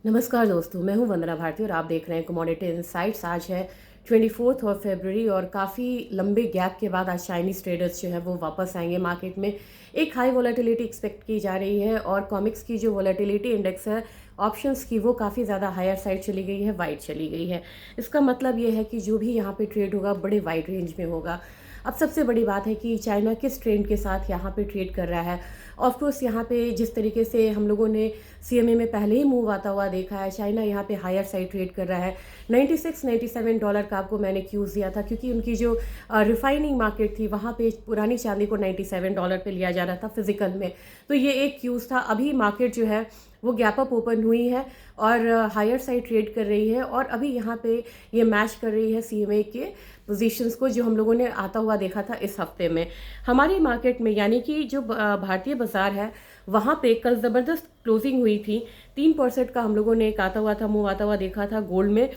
नमस्कार दोस्तों, मैं हूं वंदना भारती और आप देख रहे हैं कमोडिटी इनसाइट्स। आज है 24 ऑफ फरवरी और काफ़ी लंबे गैप के बाद आज चाइनीज़ ट्रेडर्स जो है वो वापस आएंगे मार्केट में। एक हाई वोलेटिलिटी एक्सपेक्ट की जा रही है और कॉमिक्स की जो वोलेटिलिटी इंडेक्स है ऑप्शंस की वो काफ़ी ज़्यादा हायर साइड चली गई है, वाइड चली गई है। इसका मतलब ये है कि जो भी यहाँ पे ट्रेड होगा बड़े वाइड रेंज में होगा। अब सबसे बड़ी बात है कि चाइना किस ट्रेंड के साथ यहाँ पे ट्रेड कर रहा है। ऑफ कोर्स यहाँ पे जिस तरीके से हम लोगों ने सीएमए में पहले ही मूव आता हुआ देखा है, चाइना यहाँ पे हायर साइड ट्रेड कर रहा है। 96-97 का आपको मैंने क्यूज़ दिया था क्योंकि उनकी जो रिफाइनिंग मार्केट थी वहाँ पे पुरानी चांदी को $97 पे लिया जा रहा था फिजिकल में। तो ये एक क्यूज़ था। अभी मार्केट जो है वो गैप अप ओपन हुई है और हायर साइड ट्रेड कर रही है और अभी यहाँ पे ये मैच कर रही है सीएमए के पोजीशंस को जो हम लोगों ने आता हुआ देखा था इस हफ्ते में हमारी मार्केट में। यानी कि जो भारतीय बाजार है वहाँ पे कल ज़बरदस्त क्लोजिंग हुई थी। 3% का हम लोगों ने एक आता हुआ था मूव आता हुआ देखा था गोल्ड में,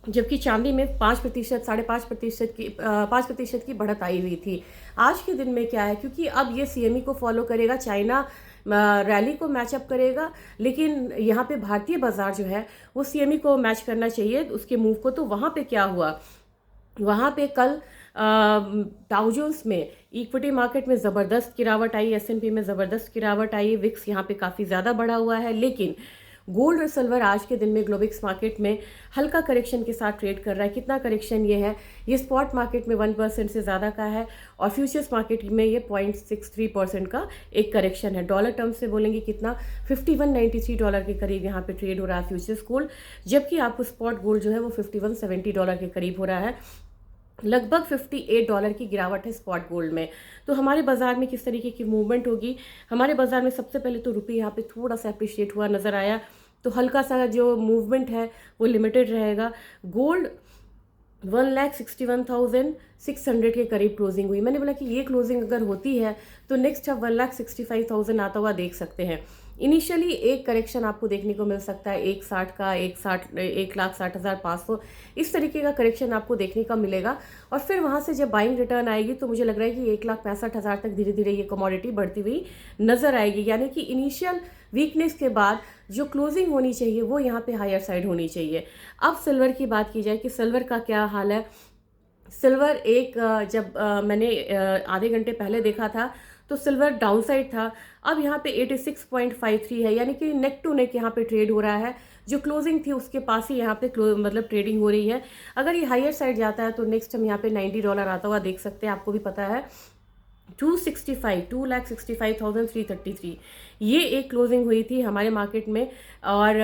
जबकि चांदी में 5%, 5.5% की 5% की बढ़त आई हुई थी। आज के दिन में क्या है, क्योंकि अब ये सीएमई को फॉलो करेगा, चाइना रैली को मैचअप करेगा, लेकिन यहाँ पे भारतीय बाजार जो है वो सीएमई को मैच करना चाहिए उसके मूव को। तो वहाँ पे क्या हुआ, वहाँ पे कल डाउ जोन्स में इक्विटी मार्केट में ज़बरदस्त गिरावट आई, एसएनपी में ज़बरदस्त गिरावट आई, विक्स यहाँ पे काफ़ी ज़्यादा बढ़ा हुआ है। लेकिन गोल्ड और सिल्वर आज के दिन में ग्लोबिक्स मार्केट में हल्का करेक्शन के साथ ट्रेड कर रहा है। कितना करेक्शन ये है, ये स्पॉट मार्केट में 1% से ज़्यादा का है और फ्यूचर्स मार्केट में ये 0.63% का एक करेक्शन है। डॉलर टर्म्स से बोलेंगे कितना, $51.93 के करीब यहाँ पे ट्रेड हो रहा है फ्यूचर्स गोल्ड, जबकि आपको स्पॉट गोल्ड जो है वो $51.70 के करीब हो रहा है। लगभग $58 की गिरावट है स्पॉट गोल्ड में। तो हमारे बाजार में किस तरीके की मूवमेंट होगी, हमारे बाजार में सबसे पहले तो रुपये यहाँ पे थोड़ा सा अप्रिशिएट हुआ नज़र आया, तो हल्का सा जो मूवमेंट है वो लिमिटेड रहेगा। गोल्ड 1,61,600 के करीब क्लोजिंग हुई। मैंने बोला कि ये क्लोजिंग अगर होती है तो नेक्स्ट आप 1,65,000 आता हुआ देख सकते हैं। इनिशियली एक करेक्शन आपको देखने को मिल सकता है 1,60 का, 1,60,500 इस तरीके का करेक्शन आपको देखने का मिलेगा। और फिर वहाँ से जब बाइंग रिटर्न आएगी तो मुझे लग रहा है कि 1,65,000 तक धीरे धीरे ये कमोडिटी बढ़ती हुई नजर आएगी। यानी कि इनिशियल वीकनेस के बाद जो क्लोजिंग होनी चाहिए वो यहाँ पे हायर साइड होनी चाहिए। अब सिल्वर की बात की जाए कि सिल्वर का क्या हाल है। सिल्वर जब मैंने आधे घंटे पहले देखा था तो सिल्वर डाउन साइड था। अब यहाँ पे 86.53 है, यानी कि नेक टू नेक यहाँ पे ट्रेड हो रहा है। जो क्लोजिंग थी उसके पास ही यहाँ पे मतलब ट्रेडिंग हो रही है। अगर ये हायर साइड जाता है तो नेक्स्ट हम यहाँ पे $90 आता हुआ देख सकते हैं। आपको भी पता है 2,65,333 ये एक क्लोजिंग हुई थी हमारे मार्केट में और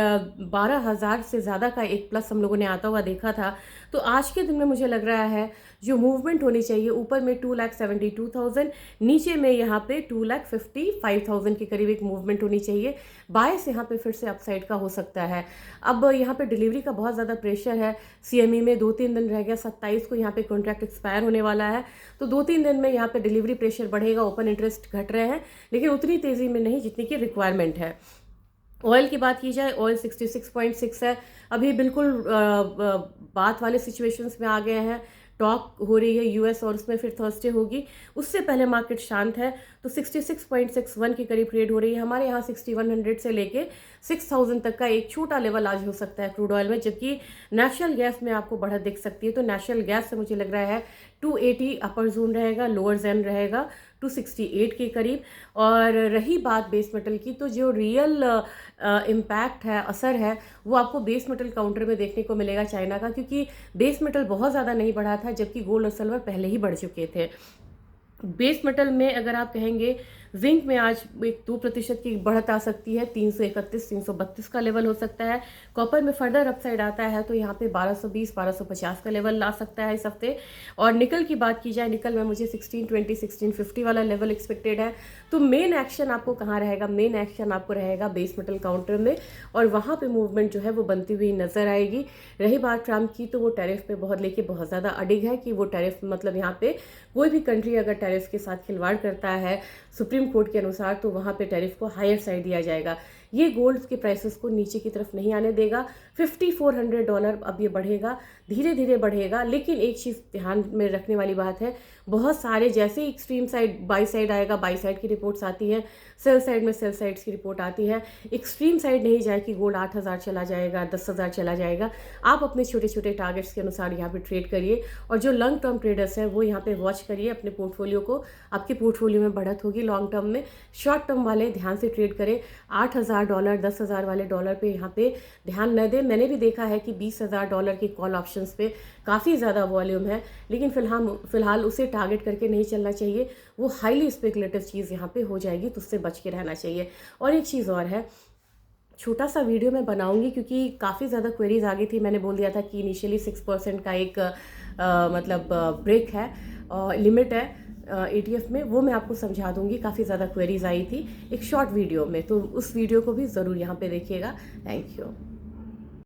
12,000 से ज़्यादा का एक प्लस हम लोगों ने आता हुआ देखा था। तो आज के दिन में मुझे लग रहा है जो मूवमेंट होनी चाहिए, ऊपर में 2,72,000, नीचे में यहाँ पे 2,55,000 के करीब एक मूवमेंट होनी चाहिए। बायस यहाँ पे फिर से अपसाइड का हो सकता है। अब यहाँ पे डिलीवरी का बहुत ज़्यादा प्रेशर है सीएमई में। 2-3 दिन रह गया, 27 को यहाँ पे कॉन्ट्रैक्ट एक्सपायर होने वाला है, तो 2-3 दिन में यहाँ पे डिलीवरी प्रेशर बढ़ेगा। ओपन इंटरेस्ट घट रहे हैं लेकिन उतनी तेज़ी में नहीं जितनी की रिक्वायरमेंट है। ऑयल की बात की जाए, ऑयल 66.6 है। अभी बिल्कुल बात वाले सिचुएशंस में आ गए हैं। टॉक हो रही है यूएस और उसमें फिर थर्सडे होगी, उससे पहले मार्केट शांत है। तो 66.61 के करीब ट्रेड हो रही है। हमारे यहाँ 6100 से लेके 6000 तक का एक छोटा लेवल आज हो सकता है क्रूड ऑयल में, जबकि नेचुरल गैस में आपको बढ़त दिख सकती है। तो नेचुरल गैस से मुझे लग रहा है 280 अपर जोन रहेगा, लोअर जोन रहेगा 268 के करीब। और रही बात बेस मेटल की, तो जो रियल इम्पैक्ट है, असर है, वो आपको बेस मेटल काउंटर में देखने को मिलेगा चाइना का, क्योंकि बेस मेटल बहुत ज़्यादा नहीं बढ़ा था जबकि गोल्ड और सिल्वर पहले ही बढ़ चुके थे। बेस मेटल में अगर आप कहेंगे, जिंक में आज 2% की बढ़त आ सकती है, 331-332 का लेवल हो सकता है। कॉपर में फर्दर अपसाइड आता है तो यहाँ पे 1220-1250 का लेवल ला सकता है इस हफ्ते। और निकल की बात की जाए, निकल में मुझे 1620-1650 वाला लेवल एक्सपेक्टेड है। तो मेन एक्शन आपको कहाँ रहेगा, मेन एक्शन आपको रहेगा बेस मेटल काउंटर में, और वहाँ पे मूवमेंट जो है वो बनती हुई नजर आएगी। रही बात ट्रम्प की, तो वो टैरिफ पे बहुत ज़्यादा अडिग है कि वो टैरिफ मतलब यहाँ पे कोई भी कंट्री अगर टैरिफ के साथ खिलवाड़ करता है सुप्रीम कोर्ट के अनुसार, तो वहाँ पे टैरिफ को हायर साइड दिया जाएगा। ये गोल्ड के प्राइसेस को नीचे की तरफ नहीं आने देगा। $5,400 अब ये बढ़ेगा, धीरे धीरे बढ़ेगा। लेकिन एक चीज़ ध्यान में रखने वाली बात है, बहुत सारे जैसे ही एक्सट्रीम साइड बाई साइड आएगा, बाई साइड की रिपोर्ट्स आती है, सेल साइड में सेल साइड्स की रिपोर्ट आती है। एक्सट्रीम साइड नहीं जाए कि गोल्ड 8,000 चला जाएगा, 10,000 चला जाएगा। आप अपने छोटे छोटे टारगेट्स के अनुसार यहाँ पे ट्रेड करिए, और जो लॉन्ग टर्म ट्रेडर्स हैं वो यहाँ पे वॉच करिए अपने पोर्टफोलियो को। आपके पोर्टफोलियो में बढ़त होगी लॉन्ग टर्म में। शॉर्ट टर्म वाले ध्यान से ट्रेड करें। $8,000 $10,000 वाले डॉलर पे यहाँ पे ध्यान न दें। मैंने भी देखा है कि $20,000 के कॉल ऑप्शंस पे काफ़ी ज़्यादा वॉल्यूम है, लेकिन फिलहाल उसे टारगेट करके नहीं चलना चाहिए। वो हाईली स्पेकुलेटिव चीज़ यहाँ पे हो जाएगी, तो उससे बच के रहना चाहिए। और एक चीज़ और है, छोटा सा वीडियो मैं बनाऊंगी क्योंकि काफ़ी ज़्यादा क्वेरीज आ गई थी। मैंने बोल दिया था कि इनिशियली 6% का एक मतलब ब्रेक है, लिमिट है ETF में, वो मैं आपको समझा दूंगी। काफ़ी ज़्यादा क्वेरीज आई थी एक शॉर्ट वीडियो में, तो उस वीडियो को भी ज़रूर यहाँ पे देखिएगा। Thank you.